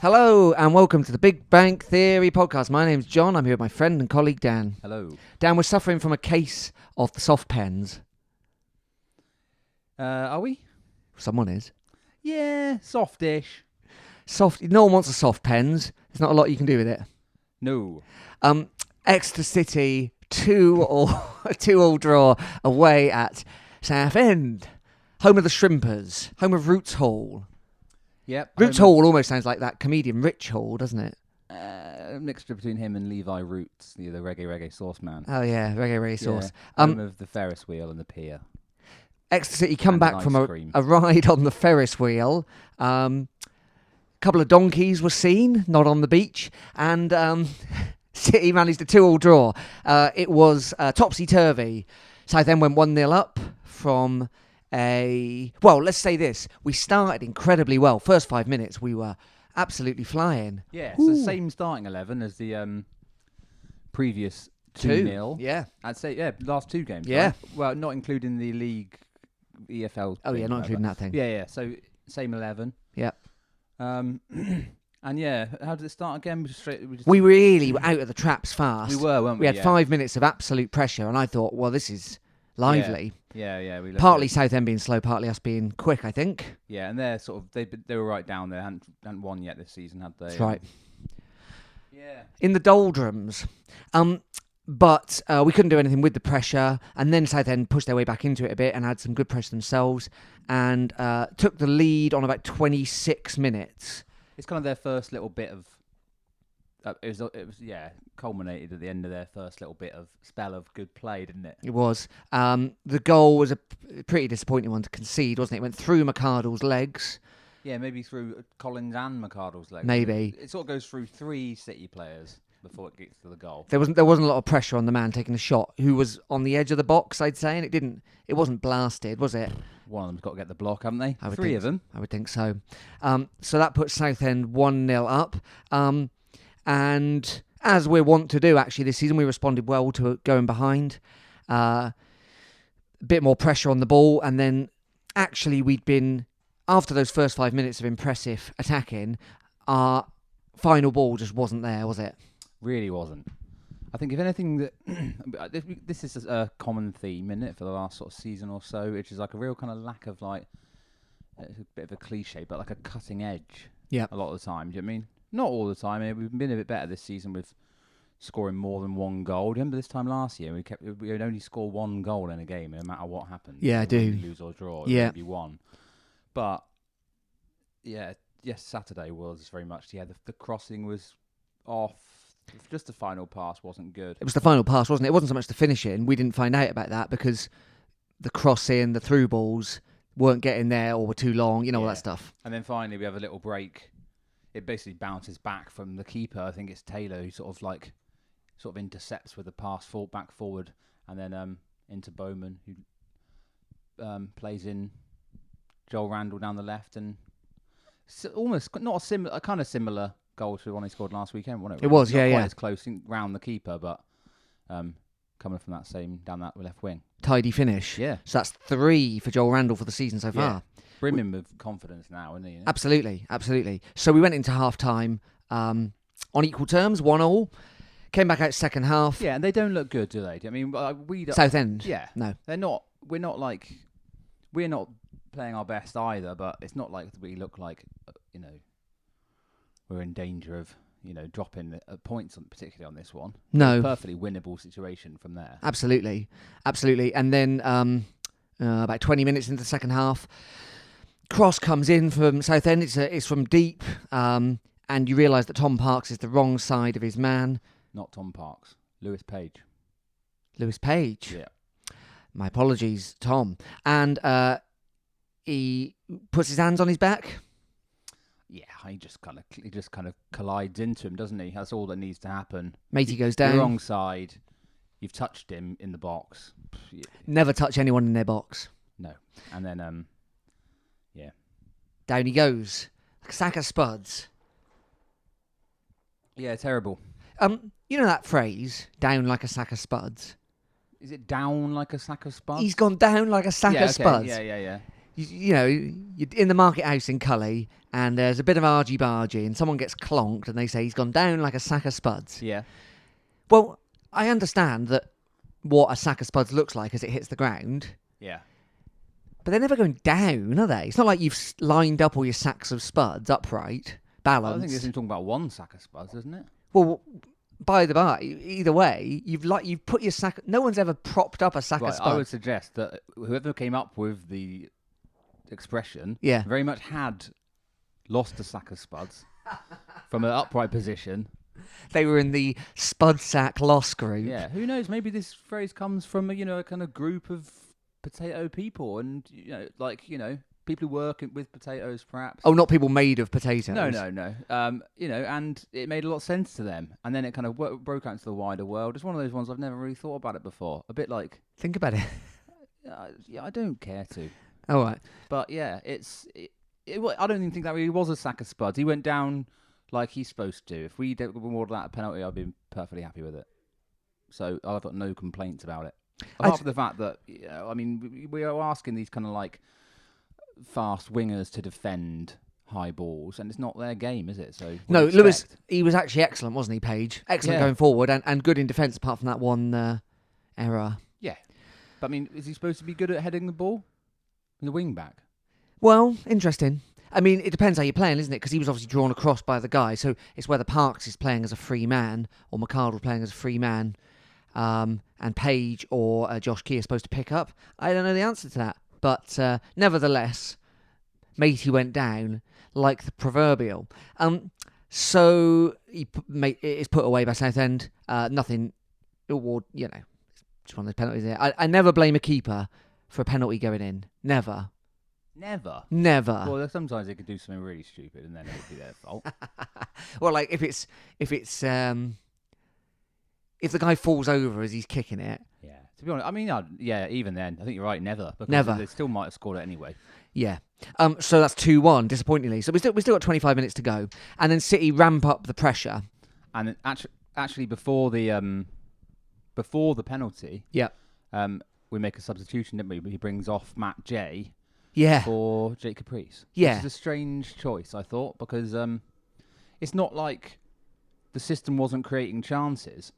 Hello and welcome to the Big Bang Theory podcast. My name's John. I'm here with my friend and colleague Dan. Hello. Dan, we're suffering from a case of the soft pens. Are we? Someone is. Yeah, softish. Soft. No one wants a soft pens. There's not a lot you can do with it. No. Exeter City 2-2 draw away at Southend, home of the Shrimpers, home of Roots Hall. Yep. Roots Hall almost sounds like that comedian Rich Hall, doesn't it? A mixture between him and Levi Roots, the reggae sauce man. Oh yeah, reggae sauce. Home of the Ferris wheel and the pier. Exeter City come And back an from ice cream. a ride on the Ferris wheel. Couple of donkeys were seen, not on the beach, and City managed a 2-2 draw. It was topsy-turvy. Southend went 1-0 up from let's say this. We started incredibly well. First 5 minutes, we were absolutely flying. Yeah, it's the same starting 11 as the previous 2-0. Yeah. I'd say, last two games. Yeah. Right? Well, not including the league EFL. Oh, yeah, not including that thing. Yeah, so same 11. Yeah. And yeah, how did it start again? We really were out of the traps fast. We were, weren't we? We had 5 minutes of absolute pressure, and I thought, well, this is lively. Yeah. We Partly Southend being slow, partly us being quick, I think. Yeah, and they're sort of they were right down there. Hadn't won yet this season, had they? That's right. Yeah. In the doldrums. But we couldn't do anything with the pressure, and then Southend pushed their way back into it a bit and had some good pressure themselves, and took the lead on about 26 minutes. It's kind of their first little bit of. It was culminated at the end of their first little bit of spell of good play, didn't it? It was. The goal was a pretty disappointing one to concede, wasn't it? It went through McArdle's legs. Yeah, maybe through Collins and McArdle's legs. Maybe. It sort of goes through three City players before it gets to the goal. There wasn't a lot of pressure on the man taking the shot, who was on the edge of the box, I'd say, and it wasn't blasted, was it? One of them's got to get the block, haven't they? I would Three think of them. I would think so. So that puts Southend 1-0 up. And as we're wont to do, actually, this season, we responded well to going behind. A bit more pressure on the ball. And then, actually, we'd been, after those first 5 minutes of impressive attacking, our final ball just wasn't there, was it? Really wasn't. I think if anything, that this is a common theme, isn't it, for the last sort of season or so, which is like a real kind of lack of it's a bit of a cliche, but like a cutting edge. Yeah. A lot of the time. Do you know what I mean? Not all the time. I mean, we've been a bit better this season with scoring more than one goal. Remember this time last year, we would only score one goal in a game, no matter what happened. Yeah, I do. Lose or draw, Yeah. maybe one. But yes, Saturday was very much. Yeah, the crossing was off. Just the final pass wasn't good. It was the final pass, wasn't it? It wasn't so much the finishing. We didn't find out about that because the crossing, the through balls weren't getting there or were too long, all that stuff. And then finally we have a little break. It basically bounces back from the keeper. I think it's Taylor who sort of intercepts with a pass back forward, and then into Bowman, who plays in Joel Randall down the left, and almost not a kind of similar goal to the one he scored last weekend, wasn't it? It was, not yeah. Quite as close round the keeper, but coming from down that left wing. Tidy finish. Yeah. So that's 3 for Joel Randall for the season so far. Brimming with confidence now, isn't he? Absolutely. So we went into half-time on equal terms, 1-1. Came back out second half. Yeah, and they don't look good, do they? I mean, we don't... Southend? Yeah. No. They're not... We're not playing our best either, but it's not like we look like, we're in danger of, dropping points, particularly on this one. No. It's a perfectly winnable situation from there. Absolutely. And then about 20 minutes into the second half, cross comes in from Southend. It's from deep, and you realise that Tom Parks is the wrong side of his man. Not Tom Parks. Lewis Page. Yeah. My apologies, Tom. And he puts his hands on his back. Yeah, he just kind of collides into him, doesn't he? That's all that needs to happen. Matey goes down. The wrong side. You've touched him in the box. Never touch anyone in their box. No. And then, down he goes. Like a sack of spuds. Yeah, terrible. You know that phrase, down like a sack of spuds? Is it down like a sack of spuds? He's gone down like a sack of spuds. Yeah. you're in the market house in Cully, and there's a bit of argy-bargy, and someone gets clonked, and they say he's gone down like a sack of spuds. Yeah. Well, I understand that what a sack of spuds looks like as it hits the ground, Yeah. but they're never going down, are they? It's not like you've lined up all your sacks of spuds upright, balanced. I think it's talking about one sack of spuds, isn't it? Well, by the by, either way, you've put your sack. No one's ever propped up a sack of spuds. I would suggest that whoever came up with the expression, Yeah. very much had lost a sack of spuds from an upright position. They were in the spud sack loss group. Yeah, who knows? Maybe this phrase comes from a kind of group of potato people, and people who work with potatoes, perhaps. Oh, not people made of potatoes. No. And it made a lot of sense to them, and then it kind of broke out into the wider world. It's one of those ones I've never really thought about it before. A bit like, Think about it. I don't care to. All right. But yeah, I don't even think that really was a sack of spuds. He went down like he's supposed to. If we did more of that penalty, I'd be perfectly happy with it. So I've got no complaints about it. Apart from the fact that, we are asking these kind of like fast wingers to defend high balls, and it's not their game, is it? So no, Lewis, he was actually excellent, wasn't he, Paige? Excellent going forward, and good in defence, apart from that one error. Yeah. But is he supposed to be good at heading the ball? The wing back? Well, interesting. It depends how you're playing, isn't it? Because he was obviously drawn across by the guy, so it's whether Parks is playing as a free man or McArdle playing as a free man, and Page or Josh Key are supposed to pick up. I don't know the answer to that, but nevertheless, Matey went down like the proverbial. So it's put away by Southend. Nothing. Just one of those penalties there. I never blame a keeper for a penalty going in. Never. Well, sometimes they could do something really stupid, and then it would be their fault. Well, like if the guy falls over as he's kicking it. Yeah. To be honest, even then, I think you're right. Never. Because Never. They still might have scored it anyway. Yeah. So that's 2-1, disappointingly. So we still got 25 minutes to go, and then City ramp up the pressure. And actually, before the penalty, yeah, we make a substitution, didn't we? He brings off Matt J. Yeah. For Jake Caprice. Yeah. Which is a strange choice, I thought, because it's not like the system wasn't creating chances.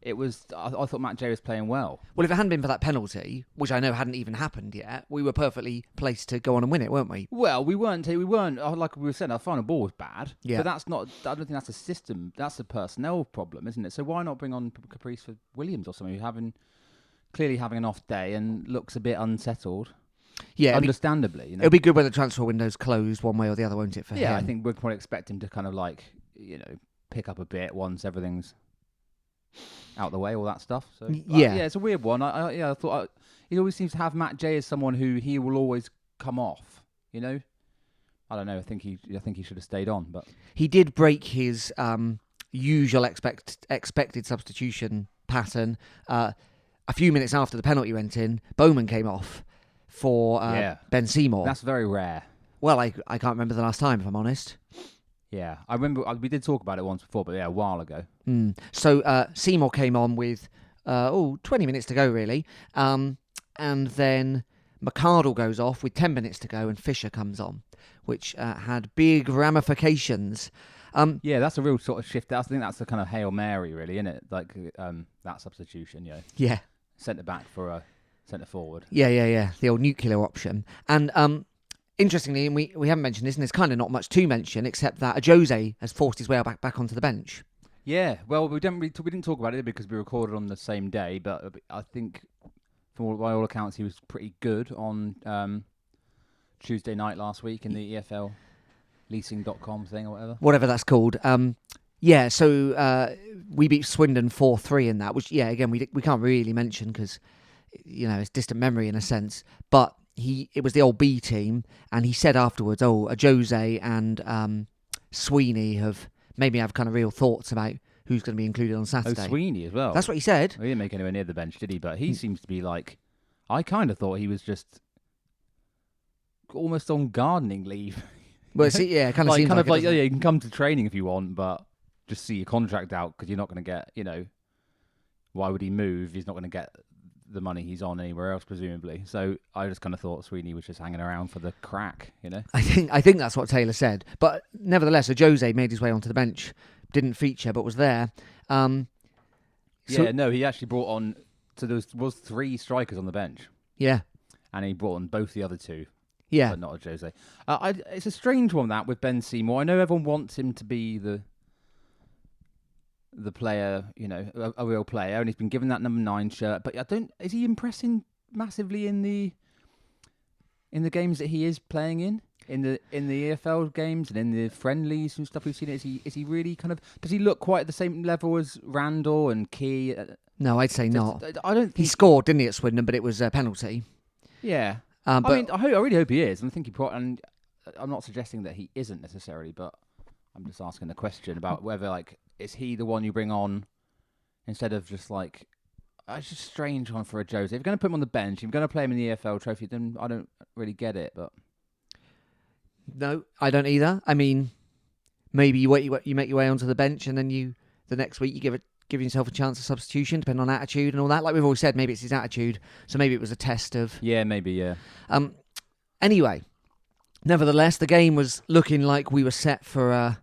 It was. I thought Matt J was playing well. Well, if it hadn't been for that penalty, which I know hadn't even happened yet, we were perfectly placed to go on and win it, weren't we? Well, we weren't. Like we were saying, our final ball was bad. Yeah. But that's not. I don't think that's a system. That's a personnel problem, isn't it? So why not bring on Caprice for Williams or something who's clearly having an off day and looks a bit unsettled? Yeah, understandably. It'll be good when the transfer window's closed one way or the other, won't it, for him? Yeah, I think we'd probably expect him to kind of pick up a bit once everything's out the way, all that stuff. So yeah, it's a weird one. I thought he always seems to have Matt J as someone who he will always come off. I don't know. I think he should have stayed on, but he did break his usual expected substitution pattern. A few minutes after the penalty went in, Bowman came off for Ben Seymour. That's very rare. Well, I can't remember the last time, if I'm honest. Yeah, I remember we did talk about it once before, but a while ago. So Seymour came on with 20 minutes to go, really. And then McArdle goes off with 10 minutes to go, and Fisher comes on, which had big ramifications. Yeah, that's a real sort of shift. I think that's the kind of Hail Mary, really, isn't it? Like that substitution, Yeah. Centre back for a centre forward. Yeah. The old nuclear option. And interestingly, and we haven't mentioned this, and there's kind of not much to mention, except that Jose has forced his way back onto the bench. Yeah, well, we didn't talk about it because we recorded on the same day, but I think, by all accounts, he was pretty good on Tuesday night last week in the EFL leasing.com thing or whatever. Whatever that's called. So we beat Swindon 4-3 in that, which, again, we can't really mention because, it's distant memory in a sense. But it was the old B team, and he said afterwards, Jose and Sweeney have kind of real thoughts about who's going to be included on Saturday. Oh, Sweeney as well. That's what he said. He didn't make anywhere near the bench, did he? But he seems to be like, I kind of thought he was just almost on gardening leave. Well, kind of seems like you can come to training if you want, but just see your contract out because you're not going to get, why would he move? He's not going to get the money he's on anywhere else, presumably. So I just kind of thought Sweeney was just hanging around for the crack, you know. I think that's what Taylor said. But nevertheless, Jose made his way onto the bench, didn't feature, but was there. No, he actually brought on. So there was 3 strikers on the bench. Yeah, and he brought on both the other 2. yeah. But not a Jose. It's a strange one, that, with Ben Seymour. I know everyone wants him to be the player, you know, a real player, and he's been given that number 9 shirt. But is he impressing massively in the games that he is playing in the EFL games and in the friendlies and stuff we've seen? Is he really kind of, does he look quite at the same level as Randall and Key? No, I'd say not. I don't think he scored, didn't he, at Swindon? But it was a penalty. Yeah. But I mean, I really hope he is. And I think and I'm not suggesting that he isn't necessarily, but I'm just asking the question about whether, like, is he the one you bring on instead of just like, it's just a strange one for a Jose. If you're going to put him on the bench, if you're going to play him in the EFL trophy, then I don't really get it. But no, I don't either. I mean, maybe you make your way onto the bench, and then the next week you give yourself a chance of substitution, depending on attitude and all that. Like we've always said, maybe it's his attitude, so maybe it was a test of. Yeah, maybe, yeah. Anyway, nevertheless, the game was looking like we were set for a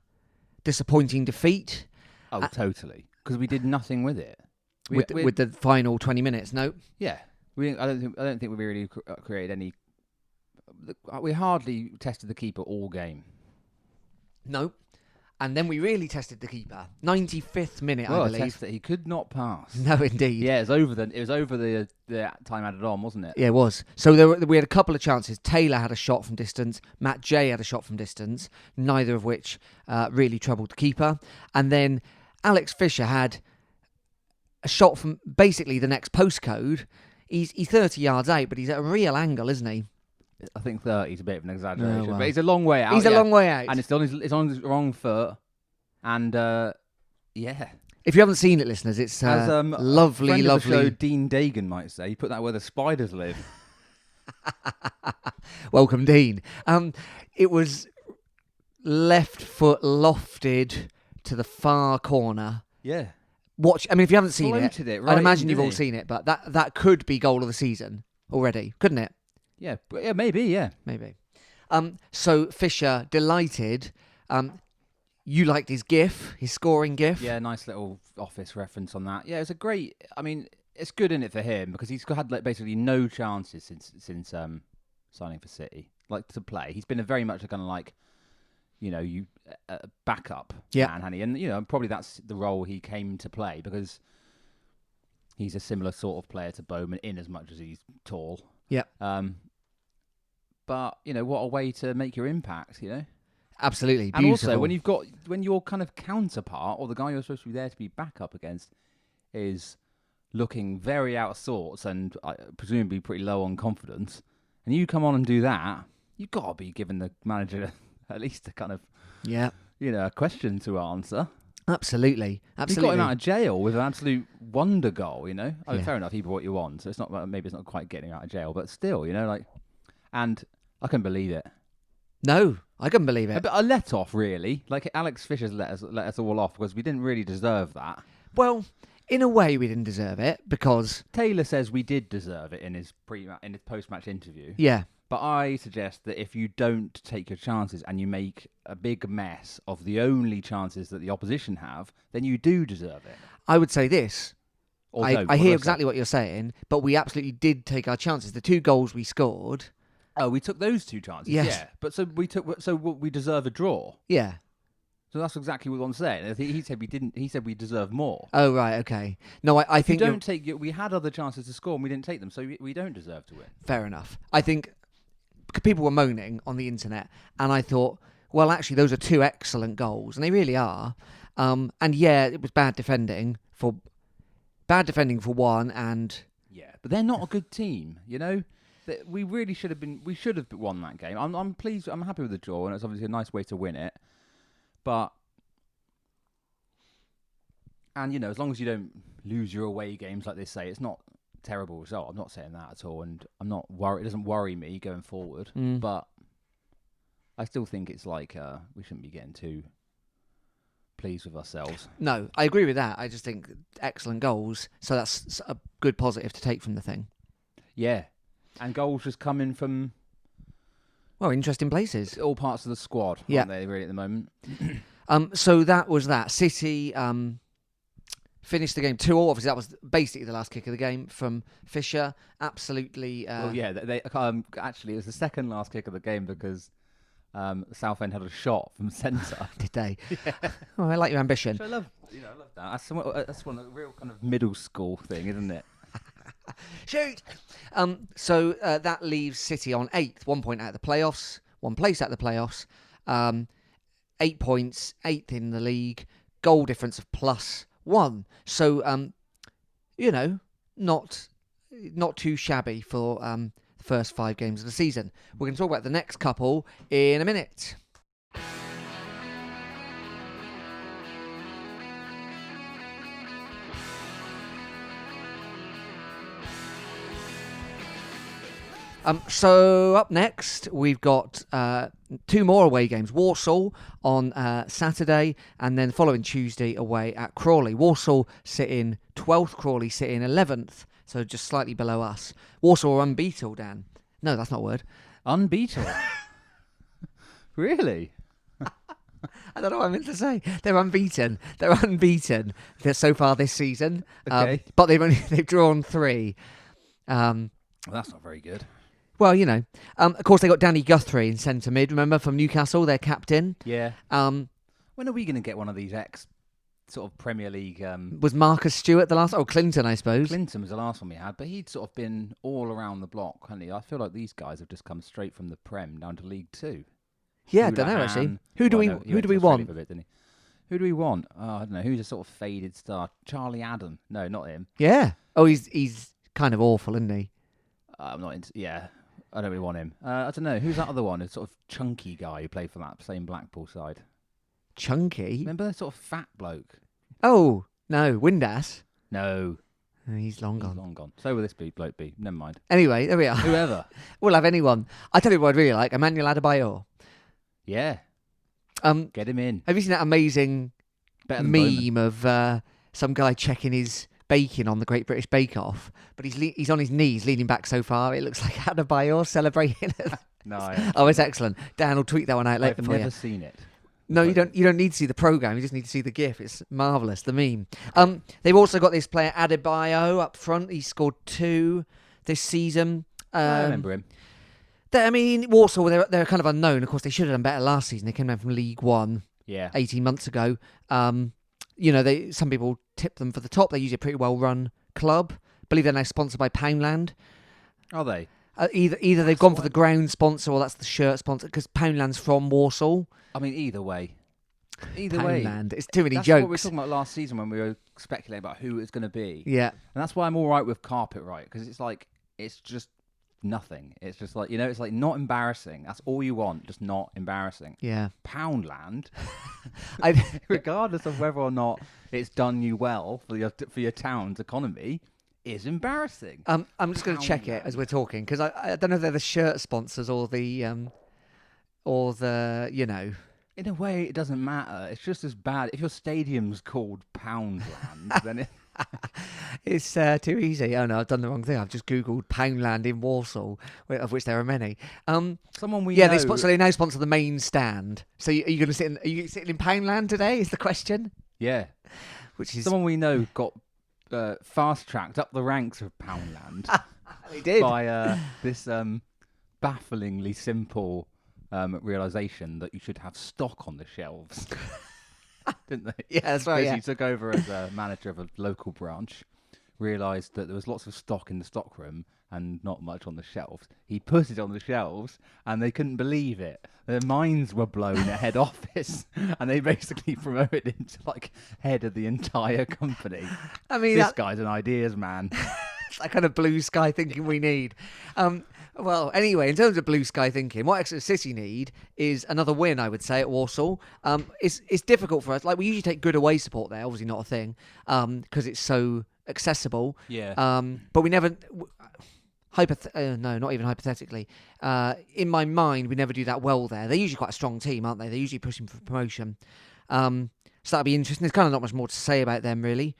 disappointing defeat. Oh, totally. Because we did nothing with it. With the final 20 minutes, no? Yeah. I don't think we really created any. We hardly tested the keeper all game. No. And then we really tested the keeper. 95th minute, I believe. A test that he could not pass. No, indeed. Yeah, it was over the time added on, wasn't it? Yeah, it was. So we had a couple of chances. Taylor had a shot from distance. Matt Jay had a shot from distance, neither of which really troubled the keeper. And then Alex Fisher had a shot from basically the next postcode. He's 30 yards out, but he's at a real angle, isn't he? I think 30 is a bit of an exaggeration, well. but he's a long way out. He's a long way out. And it's on his wrong foot. And, yeah. If you haven't seen it, listeners, it's lovely, friend lovely. Of the show, Dean Dagan might say, he put that where the spiders live. Welcome, Dean. It was left foot lofted to the far corner. Yeah. If you haven't seen it right I'd imagine you've all seen it, but that could be goal of the season already, couldn't it? Yeah, maybe, yeah. Maybe. So Fisher, delighted. You liked his GIF, his scoring GIF. Yeah, nice little office reference on that. Yeah, it's a great. I mean, it's good in it for him because he's had basically no chances since signing for City, like to play. He's been a very much a kind of like, backup man, hasn't he? And probably that's the role he came to play because he's a similar sort of player to Bowman in as much as he's tall. Yeah. But what a way to make your impact, Absolutely, and beautiful. also when your kind of counterpart or the guy you're supposed to be there to be back up against is looking very out of sorts and presumably pretty low on confidence, and you come on and do that, you've got to be giving the manager at least a kind of a question to answer. Absolutely. You got him out of jail with an absolute wonder goal. I mean, fair enough, he brought you on, so it's not quite getting him out of jail, but still, and I couldn't believe it. No, I couldn't believe it. But a let off, really. Like Alex Fisher's let us all off because we didn't really deserve that. Well, in a way, we didn't deserve it because Taylor says we did deserve it in his post-match interview. Yeah. But I suggest that if you don't take your chances and you make a big mess of the only chances that the opposition have, then you do deserve it. I would say this. I hear exactly what you're saying, but we absolutely did take our chances. The 2 goals we scored. Oh, we took those 2 chances. Yes. Yeah, but we deserve a draw. Yeah. So that's exactly what I'm saying. He said we didn't. He said we deserve more. Oh right, okay. No, I think we had other chances to score and we didn't take them, so we don't deserve to win. Fair enough. I think people were moaning on the internet, and I thought, well, actually, those are 2 excellent goals, and they really are. And yeah, it was bad defending for one, and yeah, but they're not a good team, We really should have been. We should have won that game. I'm pleased. I'm happy with the draw, and it's obviously a nice way to win it. But as long as you don't lose your away games like they say, it's not a terrible result. I'm not saying that at all, and I'm not worried. It doesn't worry me going forward. But I still think it's like we shouldn't be getting too pleased with ourselves. No, I agree with that. I just think excellent goals. So that's a good positive to take from the thing. Yeah. And goals just coming from Well, interesting places. all parts of the squad, Yeah. aren't they, really, at the moment? So that was that. City finished the game 2-2. Obviously, that was basically the last kick of the game from Fisher. Absolutely. Well, yeah, they actually, it was the second last kick of the game because Southend had a shot from centre. Did they? Yeah. Oh, I like your ambition. Which I love. I love that. That's one a real kind of middle school thing, isn't it? Shoot! So that leaves City on 8th, 1 point out of the playoffs, 1 place out of the playoffs, 8 points, 8th in the league, goal difference of +1. So, not too shabby for the first 5 games of the season. We're going to talk about the next couple in a minute. So up next, we've got 2 more away games. Walsall on Saturday, and then following Tuesday away at Crawley. Walsall sit in 12th, Crawley sit in 11th, so just slightly below us. Walsall are unbeaten, Dan. No, that's not a word. Unbeaten? Really? I don't know what I meant to say. They're unbeaten. They're unbeaten so far this season. Okay. But they've drawn 3. Well, that's not very good. Well, of course, they got Danny Guthrie in centre mid, remember, from Newcastle, their captain. Yeah. When are we going to get one of these sort of Premier League... Was Marcus Stewart the last? Oh, Clinton, I suppose. Clinton was the last one we had, but he'd sort of been all around the block, hadn't he? I feel like these guys have just come straight from the Prem down to League 2. Yeah, I don't know, actually. Who do we want? Who do we want? Oh, I don't know. Who's a sort of faded star? Charlie Adam? No, not him. Yeah. Oh, he's kind of awful, isn't he? I'm not into... Yeah. I don't really want him. I don't know. Who's that other one? A sort of chunky guy who played for that same Blackpool side. Chunky? Remember that sort of fat bloke? Oh, no. Windass? No. He's long gone. He's long gone. So will this bloke be. Never mind. Anyway, there we are. Whoever. We'll have anyone. I tell you what I'd really like. Emmanuel Adebayor. Yeah. Get him in. Have you seen that amazing meme of some guy checking his bacon on the Great British Bake Off, but he's on his knees leaning back so far it looks like Adebayor celebrating. No, oh, it's excellent. Dan will tweet that one out later. I've never seen it. No, you don't need to see the programme, you just need to see the GIF. It's marvellous, the meme. They've also got this player Adebayo up front. He scored 2 this season. I remember him. Walsall, they're kind of unknown. Of course, they should have done better last season. They came down from League 1 18 months ago. Some people tip them for the top. They're usually a pretty well-run club. I believe they're now sponsored by Poundland. Are they? Either they've gone for the ground sponsor or that's the shirt sponsor, because Poundland's from Walsall. I mean, either way. Poundland. It's too many that's jokes. What we were talking about last season when we were speculating about who it's going to be. Yeah. And that's why I'm all right with Carpet Right, because it's just nothing. It's just like, it's like not embarrassing. That's all you want, just not embarrassing. Yeah. Poundland, regardless of whether or not it's done you well for your town's economy, is embarrassing. I'm just going to check it as we're talking, because I don't know if they're the shirt sponsors or the In a way, it doesn't matter. It's just as bad. If your stadium's called Poundland, then it's too easy. Oh no, I've done the wrong thing. I've just googled Poundland in Walsall, of which there are many. Someone we know... so they now sponsor the main stand. So are you going to sit in? Are you sitting in Poundland today? Is the question? Yeah, which is someone we know got fast tracked up the ranks of Poundland. They did by this bafflingly simple realization that you should have stock on the shelves. Didn't they? Yeah, that's right. Yeah. He took over as a manager of a local branch, realised that there was lots of stock in the stockroom and not much on the shelves. He put it on the shelves and they couldn't believe it. Their minds were blown at head office and they basically promoted him to like head of the entire company. I mean, this guy's an ideas man. It's that kind of blue sky thinking we need. Well, anyway, in terms of blue sky thinking, what Exeter City need is another win, I would say, at Walsall. It's difficult for us. Like, we usually take good away support there, obviously not a thing, because it's so accessible. Yeah. But we never... no, not even hypothetically. In my mind, we never do that well there. They're usually quite a strong team, aren't they? They're usually pushing for promotion. So that'll be interesting. There's kind of not much more to say about them, really.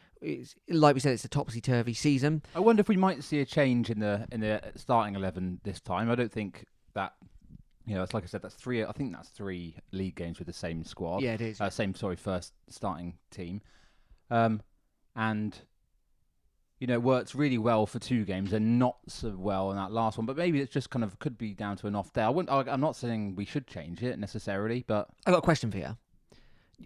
Like we said, it's a topsy-turvy season. I wonder if we might see a change in the starting 11 this time. I don't think that. It's like I said. That's three. I think that's 3 league games with the same squad. Yeah, it is. First starting team, and it works really well for 2 games and not so well in that last one. But maybe it's just kind of could be down to an off day. I'm not saying we should change it necessarily, but I got a question for you.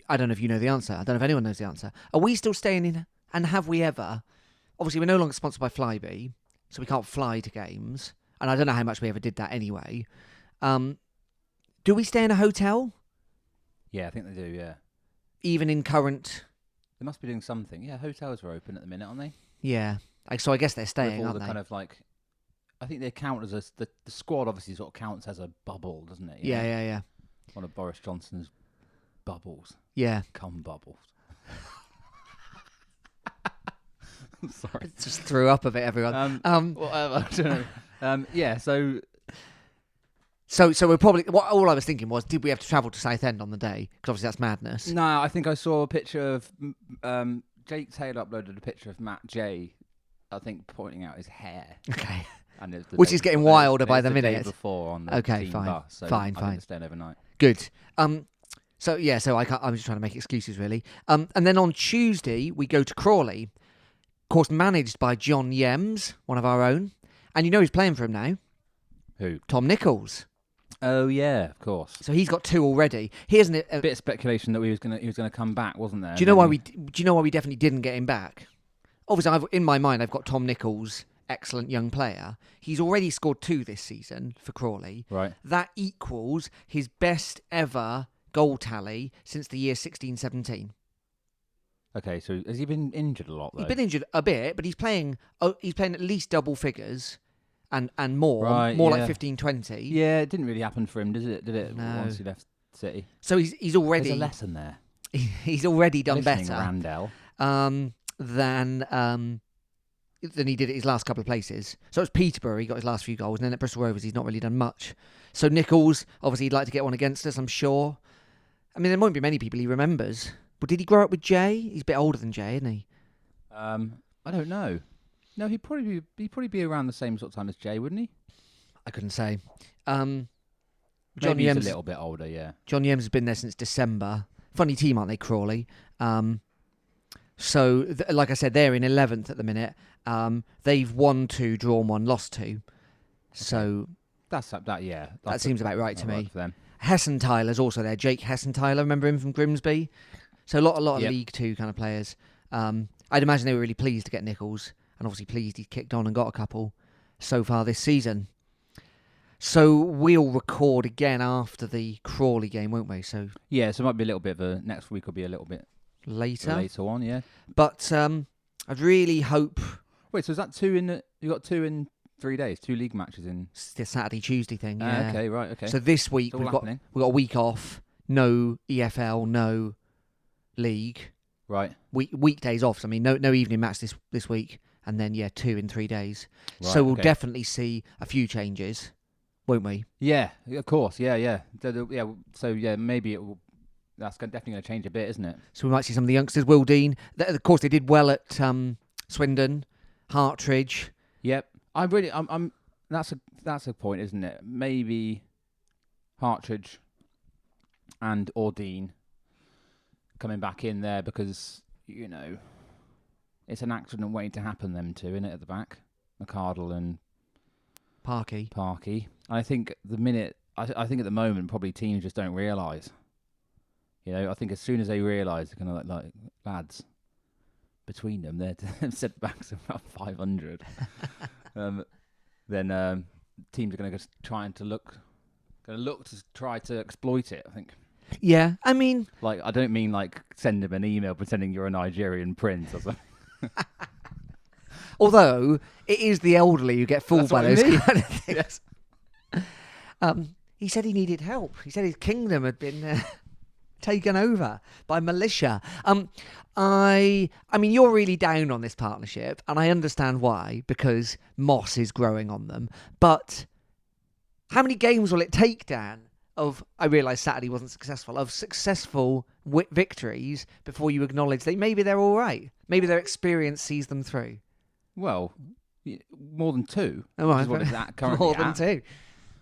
I don't know if you know the answer. I don't know if anyone knows the answer. Are we still staying in? And have we ever? Obviously, we're no longer sponsored by Flybe, so we can't fly to games. And I don't know how much we ever did that anyway. Do we stay in a hotel? Yeah, I think they do. Yeah, even in current. They must be doing something. Yeah, hotels are open at the minute, aren't they? Yeah, so I guess they're staying, with all aren't the they? kind of like, I think they count as the squad. Obviously, sort of counts as a bubble, doesn't it? Yeah. One of Boris Johnson's bubbles. Yeah. Cum bubbles. Sorry. Just threw up a bit, everyone. Whatever. I don't know. Yeah, so we're probably... all I was thinking was, did we have to travel to Southend on the day? Because obviously that's madness. No, I think I saw a picture of... Jake Taylor uploaded a picture of Matt J, I think, pointing out his hair. Okay. And it was Which is getting wilder by the minute. Day before on the team fine. bus, so fine. I think staying overnight. Good. So I'm just trying to make excuses, really. And then on Tuesday, we go to Crawley. Of course, managed by John Yems, one of our own. And who's playing for him now? Who? Tom Nichols. Oh yeah, of course. So he's got 2 already. Here's a bit of speculation that he was gonna come back, wasn't there? Do you know why we definitely didn't get him back? Obviously, in my mind, I've got Tom Nichols, excellent young player. He's already scored 2 this season for Crawley. Right. That equals his best ever goal tally since the year 16-17. Okay, so has he been injured a lot, though? He's been injured a bit, but he's playing at least double figures and more, right, like 15-20. Yeah, it didn't really happen for him, did it? No. Once he left City. So he's already... There's a lesson there. He's already done Listening, better Randell. than he did at his last couple of places. So it was Peterborough, he got his last few goals, and then at Bristol Rovers, he's not really done much. So Nichols, obviously, he'd like to get one against us, I'm sure. I mean, there won't be many people he remembers. But did he grow up with Jay? He's a bit older than Jay, isn't he? I don't know. No, he'd probably be around the same sort of time as Jay, wouldn't he? I couldn't say. John Maybe he's Yems, a little bit older, yeah. John Yems has been there since December. Funny team, aren't they, Crawley? So, like I said, they're in 11th at the minute. They've won 2, drawn 1, lost 2. So That seems about right to me. For them. Hessenthaler's also there. Jake Hessenthaler, remember him from Grimsby? So a lot of Yep. League 2 kind of players. I'd imagine they were really pleased to get Nichols, and obviously pleased he kicked on and got a couple so far this season. So we'll record again after the Crawley game, won't we? So yeah, so it might be a little bit of a... Next week will be a little bit later on, yeah. But I'd really hope... Wait, so is that 2 in... You got 2 in 3 days, 2 league matches in... It's the Saturday, Tuesday thing, yeah. Okay, right, okay. So this week we've got a week off, no EFL, no league. Right. Weekdays off. So, I mean, no evening match this week, and then 2 in 3 days. Right, so we'll definitely see a few changes, won't we? Yeah, of course. Yeah. So maybe it will. That's definitely going to change a bit, isn't it? So we might see some of the youngsters. Will Dean, of course, they did well at Swindon, Hartridge. Yep. I'm. That's a point, isn't it? Maybe Hartridge or Dean coming back in there because it's an accident waiting to happen. Them two in it at the back, McArdle and Parky. I think I think at the moment probably teams just don't realise. I think as soon as they realise, they're kind of like lads between them, their centre backs are about 500. Then teams are going to try to try to exploit it. I think. Yeah, I mean, I don't mean send them an email pretending you're a Nigerian prince or something. Although it is the elderly who get fooled by those kind of things. Yes. He said he needed help. He said his kingdom had been taken over by militia. I mean, you're really down on this partnership, and I understand why, because moss is growing on them. But how many games will it take, Dan, I realised Saturday wasn't successful, of successful victories before you acknowledge that maybe they're all right. Maybe their experience sees them through. Well, more than 2. Oh, Which is what it's at currently. More than 2.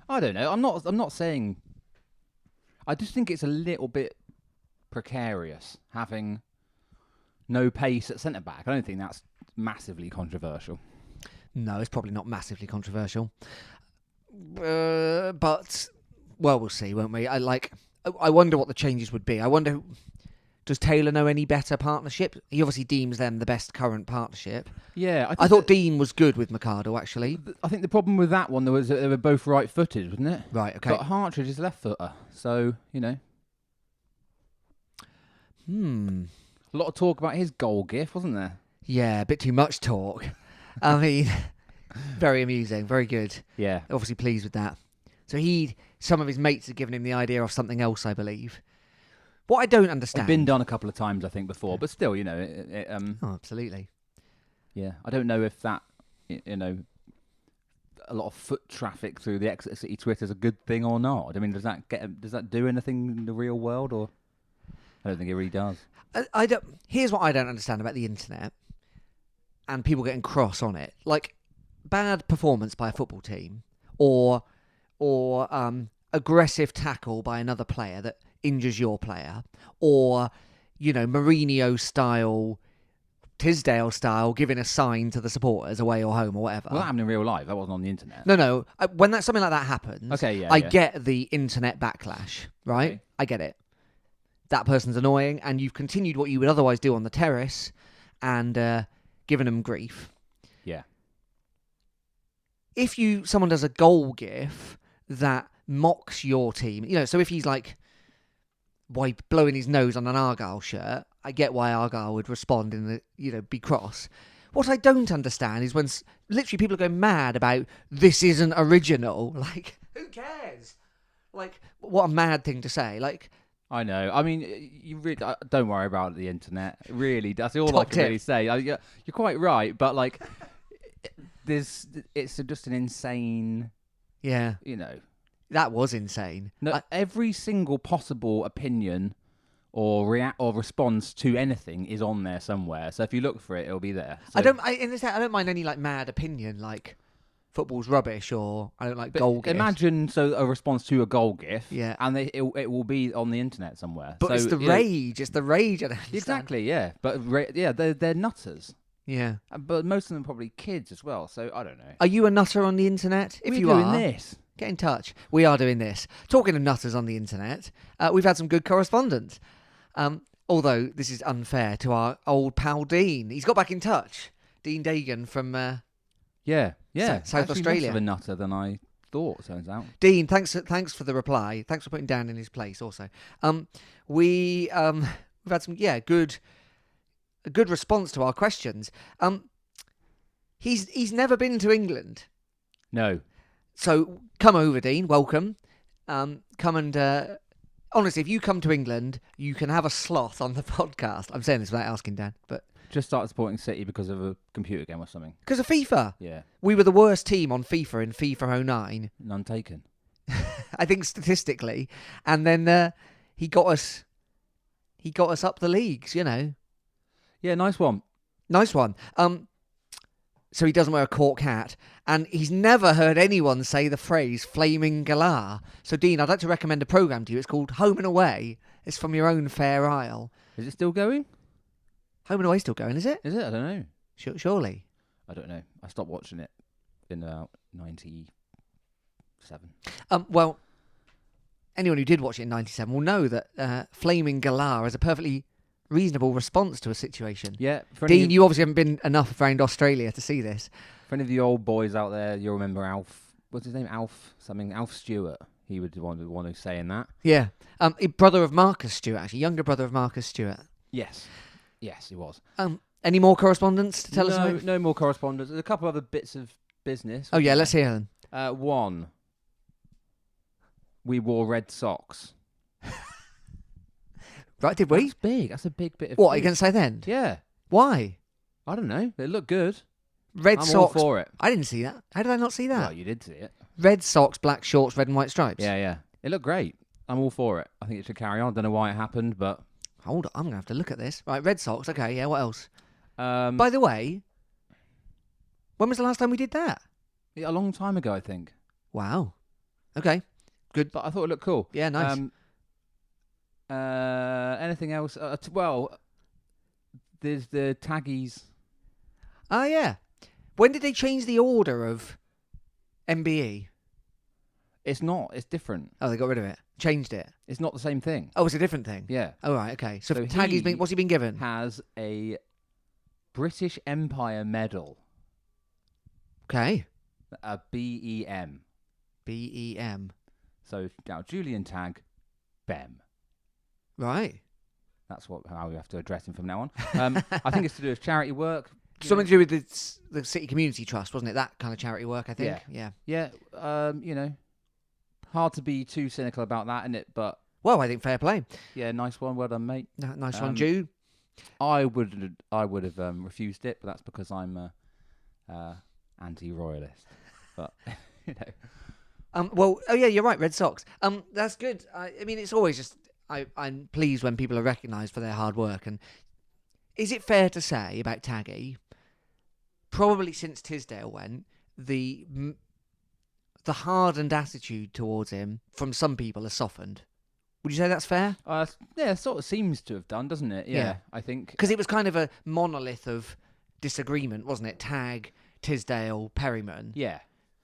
I don't know. I'm not saying. I just think it's a little bit precarious having no pace at centre back. I don't think that's massively controversial. No, it's probably not massively controversial. But we'll see, won't we? I wonder what the changes would be. I wonder, does Taylor know any better partnership? He obviously deems them the best current partnership. Yeah, I thought Dean was good with Mercado, actually. I think the problem with that one was that they were both right-footed, wasn't it? Right, okay. But Hartridge is left-footer, so, you know. A lot of talk about his goal gif, wasn't there? Yeah, a bit too much talk. I mean, very amusing, very good. Yeah. Obviously pleased with that. So some of his mates had given him the idea of something else, I believe. What I don't understand... It's been done a couple of times, I think, before, but still, you know... Oh, absolutely. Yeah, I don't know if that, you know, a lot of foot traffic through the Exeter City Twitter is a good thing or not. I mean, does that do anything in the real world, or I don't think it really does. I don't. Here's what I don't understand about the internet and people getting cross on it. Like bad performance by a football team, or aggressive tackle by another player that injures your player, or Mourinho style. Tisdale style, giving a sign to the supporters away or home or whatever. Well, that happened in real life. That wasn't on the internet. No. When something like that happens, okay, I get the internet backlash, right? Okay. I get it. That person's annoying, and you've continued what you would otherwise do on the terrace and given them grief. Yeah. If someone does a goal gif that mocks your team, so if he's like blowing his nose on an Argyle shirt, I get why Argyle would respond in be cross. What I don't understand is when literally people are going mad about this isn't original. Like, who cares? Like, what a mad thing to say. Like, I know. I mean, you really don't worry about the internet. Really, that's all I Top can tip. really say. You're quite right, but like, it's just an insane. Yeah, that was insane. No, every single possible opinion or response to anything is on there somewhere. So if you look for it, it'll be there. So, I don't mind any like mad opinion, like football's rubbish, or I don't like goal gifs. Imagine a response to a goal gif, yeah, and it will be on the internet somewhere. But so, it's the rage. It's the rage. I don't understand. Exactly, yeah. But they're nutters. Yeah, but most of them are probably kids as well. So I don't know. Are you a nutter on the internet? If you doing are, this. Get in touch. We are doing this. Talking of nutters on the internet, we've had some good correspondence. Although this is unfair to our old pal Dean. He's got back in touch. Dean Dagan from South Australia. Less of a nutter than I thought, turns out. Dean, thanks for the reply. Thanks for putting Dan in his place also. We've had some a good response to our questions. He's never been to England. No. So come over, Dean. Welcome. Come and honestly, if you come to England, you can have a slot on the podcast. I'm saying this without asking Dan, but just started supporting City because of a computer game or something. Because of FIFA. Yeah. We were the worst team on FIFA in FIFA 09. None taken. I think statistically, and then he got us up the leagues. Yeah, nice one. Nice one. So he doesn't wear a cork hat, and he's never heard anyone say the phrase "flaming galah." So, Dean, I'd like to recommend a programme to you. It's called Home and Away. It's from your own Fair Isle. Is it still going? Home and Away still going, is it? Is it? I don't know. Surely. I don't know. I stopped watching it in 97. Well, anyone who did watch it in 97 will know that flaming galah is a perfectly reasonable response to a situation. Yeah. Dean, you obviously haven't been enough around Australia to see this. For any of the old boys out there, you'll remember Alf. What's his name? Alf Stewart. He was the one who's saying that. Yeah. Brother of Marcus Stewart, actually. Younger brother of Marcus Stewart. Yes. Yes, he was. Any more correspondence to tell us about? No more correspondence. There's a couple other bits of business. Oh, yeah, let's hear them. One. We wore red socks. Right, did we? That's big. That's a big bit of What, against Southend? Yeah. Why? I don't know. It looked good. Red I'm socks. all for it. I didn't see that. How did I not see that? Well, you did see it. Red socks, black shorts, red and white stripes. Yeah. It looked great. I'm all for it. I think it should carry on. I don't know why it happened, but Hold on, I'm gonna have to look at this. Right, Red Sox. Okay, yeah. What else? um, By the way, when was the last time we did that? yeah, a long time ago, I think. Wow. Okay. Good. But I thought it looked cool. Yeah, nice. Anything else? Well, there's the taggies. Oh yeah. When did they change the order of MBE? It's not. It's different. Oh, they got rid of it. Changed it. It's not the same thing. Oh, it's a different thing. Yeah. Oh right. Okay. So, So Taggy's been. What's he been given? Has a British Empire medal. Okay. A BEM. BEM. So now Julian Tagg, BEM. Right. That's how we have to address him from now on. I think it's to do with charity work. Something to do with the City Community Trust, wasn't it? That kind of charity work, I think. Yeah. Yeah. Hard to be too cynical about that, isn't it? But Well, I think fair play. yeah, nice one. Well done, mate. Nice one, Jude. I would have refused it, but that's because I'm anti-royalist. But you know. Well, oh yeah, you're right. Red Sox. That's good. I mean, it's always just I'm pleased when people are recognised for their hard work. And is it fair to say about Taggy? Probably since Tisdale went, the hardened attitude towards him from some people has softened. Would you say that's fair? Yeah, it sort of seems to have done, doesn't it? Yeah. I think Because it was kind of a monolith of disagreement, wasn't it? Tagg, Tisdale, Perryman. Yeah.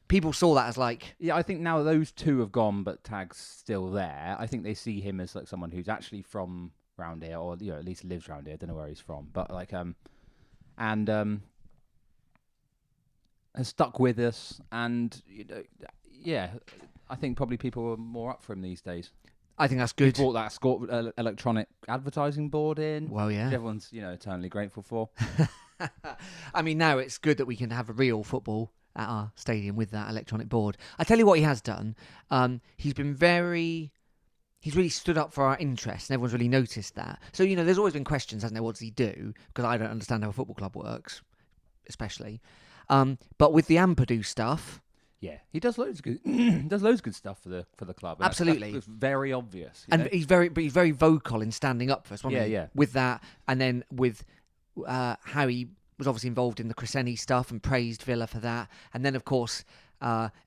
People saw that as like... Yeah, I think now those two have gone, but Tagg's still there. I think they see him as like someone who's actually from round here, or at least lives round here. I don't know where he's from, but like has stuck with us, and yeah, I think probably people are more up for him these days. I think that's He good. brought that electronic advertising board in. Well, yeah. Which everyone's eternally grateful for. I mean, now it's good that we can have a real football at our stadium with that electronic board. I tell you what he has done. He's really stood up for our interests, and everyone's really noticed that. So, there's always been questions, hasn't there? What does he do? Because I don't understand how a football club works, especially. But with the Ampadu stuff... Yeah, he does loads of good stuff for the club. Absolutely, it's very obvious. And he's very vocal in standing up for us. Wasn't he? Yeah. With that, and then with how he was obviously involved in the Crescenti stuff and praised Villa for that. And then, of course,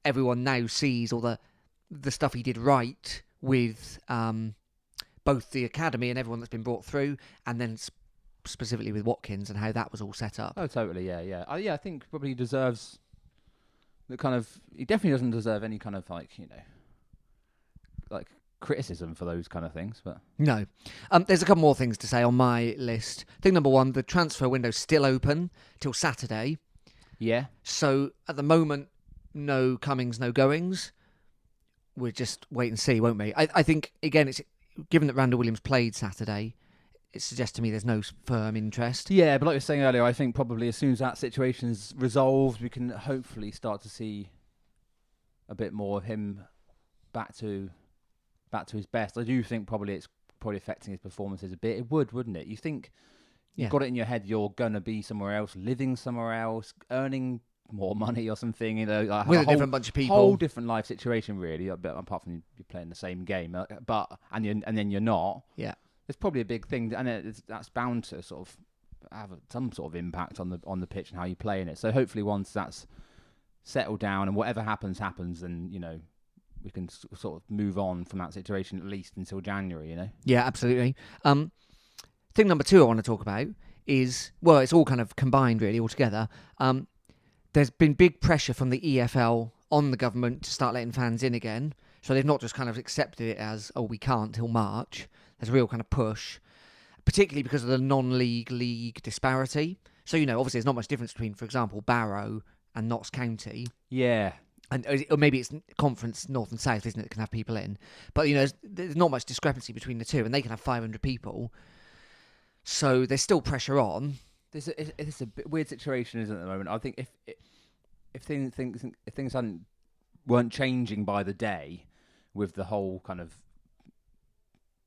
everyone now sees all the stuff he did right with both the academy and everyone that's been brought through, and then specifically with Watkins and how that was all set up. Oh, totally. Yeah. I think probably he deserves. He definitely doesn't deserve any kind of like criticism for those kind of things. But no, there's a couple more things to say on my list. Thing number one, the transfer window's still open till Saturday. Yeah. So at the moment, no comings, no goings. We'll just wait and see, won't we? I think again, it's given that Randall Williams played Saturday, it suggests to me there's no firm interest. Yeah, but like I was saying earlier, I think probably as soon as that situation's resolved, we can hopefully start to see a bit more of him back to his best. I do think it's affecting his performances a bit. It would, wouldn't it? You think you've got it in your head you're going to be somewhere else, living somewhere else, earning more money or something, like with a different bunch of people, whole different life situation really. Apart from you're playing the same game, and then you're not. Yeah. It's probably a big thing, and that's bound to sort of have some sort of impact on the pitch and how you play in it. So hopefully, once that's settled down and whatever happens, and we can sort of move on from that situation at least until January. Yeah, absolutely. Thing number two I want to talk about is it's all kind of combined really altogether. There's been big pressure from the EFL on the government to start letting fans in again. So they've not just kind of accepted it as, we can't till March. There's a real kind of push, particularly because of the non-league disparity. So, obviously there's not much difference between, for example, Barrow and Notts County. Yeah. Or maybe it's Conference North and South, isn't it, that can have people in. But, there's not much discrepancy between the two, and they can have 500 people. So there's still pressure on. It's a weird situation, isn't it, at the moment? I think if things weren't changing by the day with the whole kind of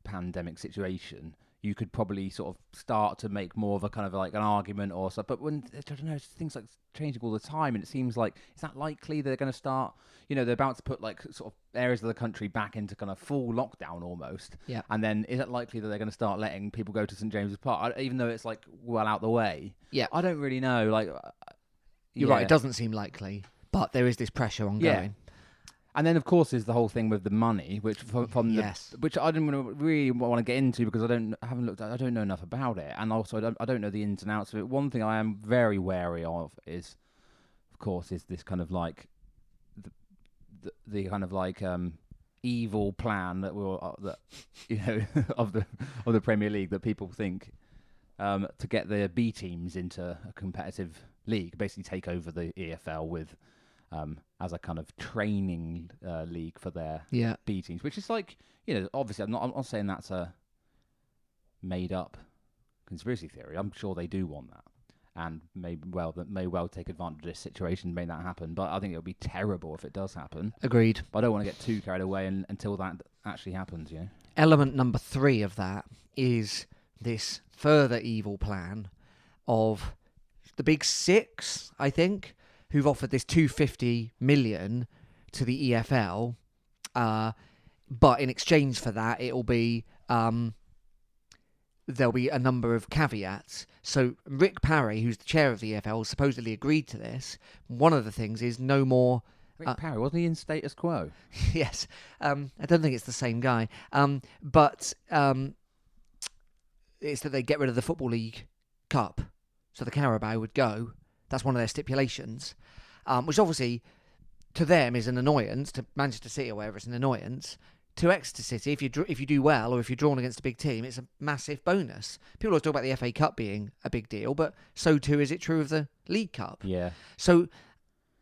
pandemic situation, you could probably sort of start to make more of a kind of like an argument or stuff. But when, I don't know, things like changing all the time, and it seems like, is that likely they're going to start, they're about to put like sort of areas of the country back into kind of full lockdown almost. Yeah. And then is it likely that they're going to start letting people go to St James's Park, even though it's like well out the way? Yeah. I don't really know. Like, You're right, it doesn't seem likely, but there is this pressure ongoing. Yeah. And then, of course, is the whole thing with the money, which which I didn't really want to get into because I don't know enough about it, and also I don't know the ins and outs of it. One thing I am very wary of is this kind of like the kind of like evil plan that of the Premier League that people think to get the B teams into a competitive league, basically take over the EFL with. As a kind of training league for their B teams, which is like, obviously I'm not saying that's a made up conspiracy theory. I'm sure they do want that, and may well take advantage of this situation to make that happen. But I think it would be terrible if it does happen. Agreed. But I don't want to get too carried away until that actually happens. Element number 3 of that is this further evil plan of the big 6, I think, who've offered this 250 million to the EFL, but in exchange for that, it'll be there'll be a number of caveats. So Rick Parry, who's the chair of the EFL, supposedly agreed to this. One of the things is no more. Rick Parry, wasn't he in Status Quo? Yes, I don't think it's the same guy, but it's that they get rid of the Football League Cup, so the Carabao would go. That's one of their stipulations, which obviously to them is an annoyance. To Manchester City or wherever, it's an annoyance. To Exeter City, if you do well or if you're drawn against a big team, it's a massive bonus. People always talk about the FA Cup being a big deal, but so too is it true of the League Cup. Yeah. So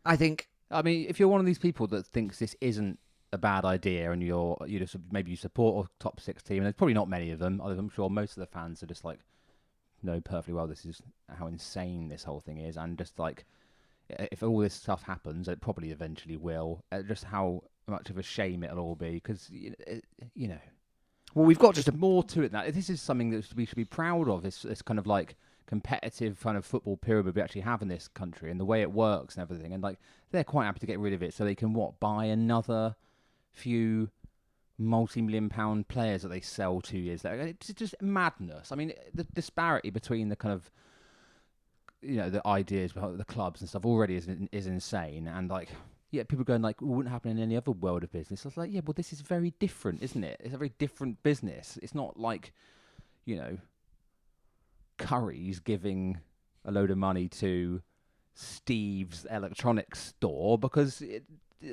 I think... I mean, if you're one of these people that thinks this isn't a bad idea and maybe you support a top 6 team, and there's probably not many of them, I'm sure most of the fans are just like, know perfectly well this is how insane this whole thing is, and just like if all this stuff happens, it probably eventually will, just how much of a shame it'll all be, because well, we've got just more to it than that. This is something that we should be proud of, this kind of like competitive kind of football pyramid we actually have in this country and the way it works and everything, and like they're quite happy to get rid of it so they can buy another few multi-million-pound players that they sell 2 years later. It's just madness. I mean, the disparity between the kind of, the ideas behind the clubs and stuff already is insane. And like, people going like, it wouldn't happen in any other world of business. I was like, yeah, well, this is very different, isn't it? It's a very different business. It's not like, Curry's giving a load of money to Steve's electronics store, because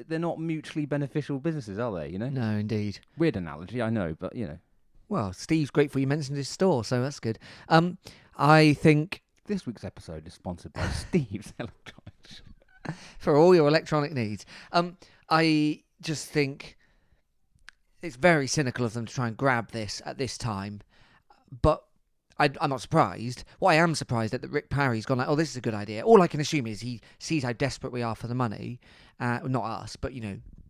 they're not mutually beneficial businesses, are they? No, indeed. Weird analogy, I know, but Well, Steve's grateful you mentioned his store, so that's good. I think this week's episode is sponsored by Steve's Electronics for all your electronic needs. I just think it's very cynical of them to try and grab this at this time, but I'm not surprised. What I am surprised at that Rick Parry's gone like, oh, this is a good idea. All I can assume is he sees how desperate we are for the money. Not us, but,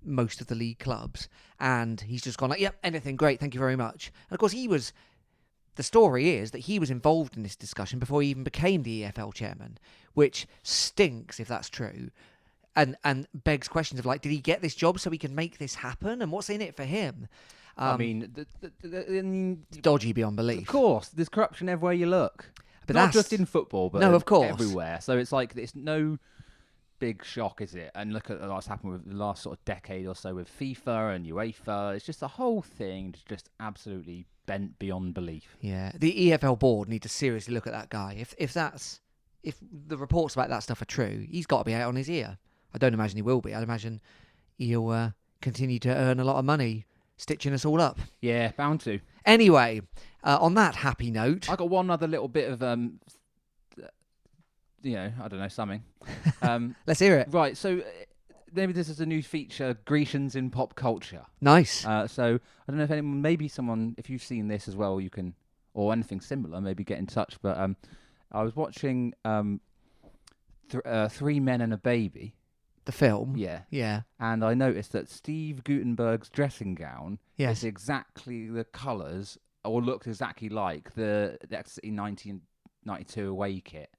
most of the league clubs. And he's just gone like, yep, anything, great, thank you very much. And, of course, the story is that he was involved in this discussion before he even became the EFL chairman, which stinks if that's true. And begs questions of, like, did he get this job so he can make this happen? And what's in it for him? I mean, dodgy beyond belief. Of course, there's corruption everywhere you look. But not just in football, but no, of course, everywhere. So it's like, it's no big shock, is it? And look at what's happened with the last sort of decade or so with FIFA and UEFA. It's just the whole thing just absolutely bent beyond belief. Yeah, the EFL board need to seriously look at that guy. If the reports about that stuff are true, he's got to be out on his ear. I don't imagine he will be. I'd imagine he'll continue to earn a lot of money stitching us all up. Yeah, bound to. Anyway, on that happy note, I got one other little bit of I don't know, something. Let's hear it. Right, so maybe this is a new feature, Grecians in pop culture. Nice. So I don't know if maybe someone, if you've seen this as well, you can, or anything similar, maybe get in touch. But I was watching 3 Men and a Baby. The film? Yeah. And I noticed that Steve Guttenberg's dressing gown is exactly the colours or looked exactly like the Exeter City 1992 away kit.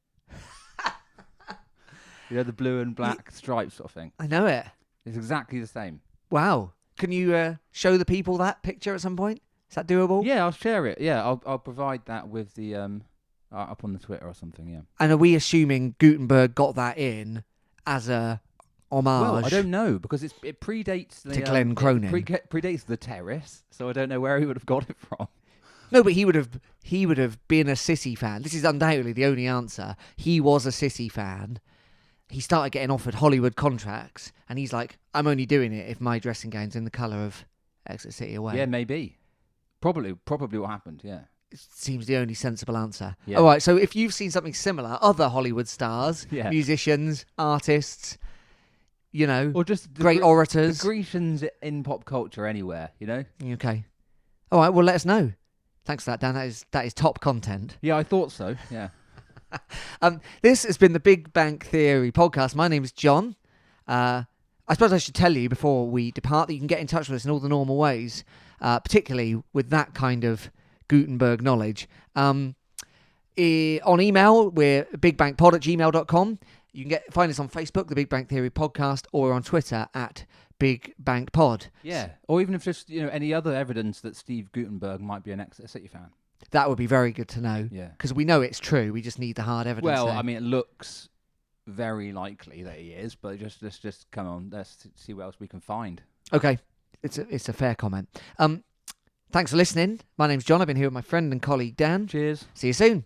The blue and black stripes sort of thing. I know it. It's exactly the same. Wow. Can you show the people that picture at some point? Is that doable? Yeah, I'll share it. Yeah, I'll provide that with the up on the Twitter or something. Yeah. And are we assuming Gutenberg got that in as a homage? Well, I don't know because it predates the to Glenn Cronin. Predates the Terrace, so I don't know where he would have got it from. No, but he would have been a City fan. This is undoubtedly the only answer. He was a City fan. He started getting offered Hollywood contracts, and he's like, I'm only doing it if my dressing gown's in the colour of Exeter City away. Yeah, maybe. Probably what happened, yeah. It seems the only sensible answer. Yeah. All right, so if you've seen something similar, other Hollywood stars, Yeah. musicians, artists, or just great orators. The Grecians in pop culture anywhere, Okay. All right, well, let us know. Thanks for that, Dan. That is top content. Yeah, I thought so, yeah. This has been the Big Bang Theory podcast. My name is John. I suppose I should tell you before we depart that you can get in touch with us in all the normal ways, particularly with that kind of Gutenberg knowledge. On email, we're bigbangpod@gmail.com. You can find us on Facebook, the Big Bang Theory podcast, or on Twitter @BigBangPod. Yeah, or even if just any other evidence that Steve Gutenberg might be an Exeter City fan. That would be very good to know. Yeah, because we know it's true. We just need the hard evidence. Well, there. I mean, it looks very likely that he is, but just come on, let's see what else we can find. Okay, it's a fair comment. Thanks for listening. My name's John. I've been here with my friend and colleague Dan. Cheers. See you soon.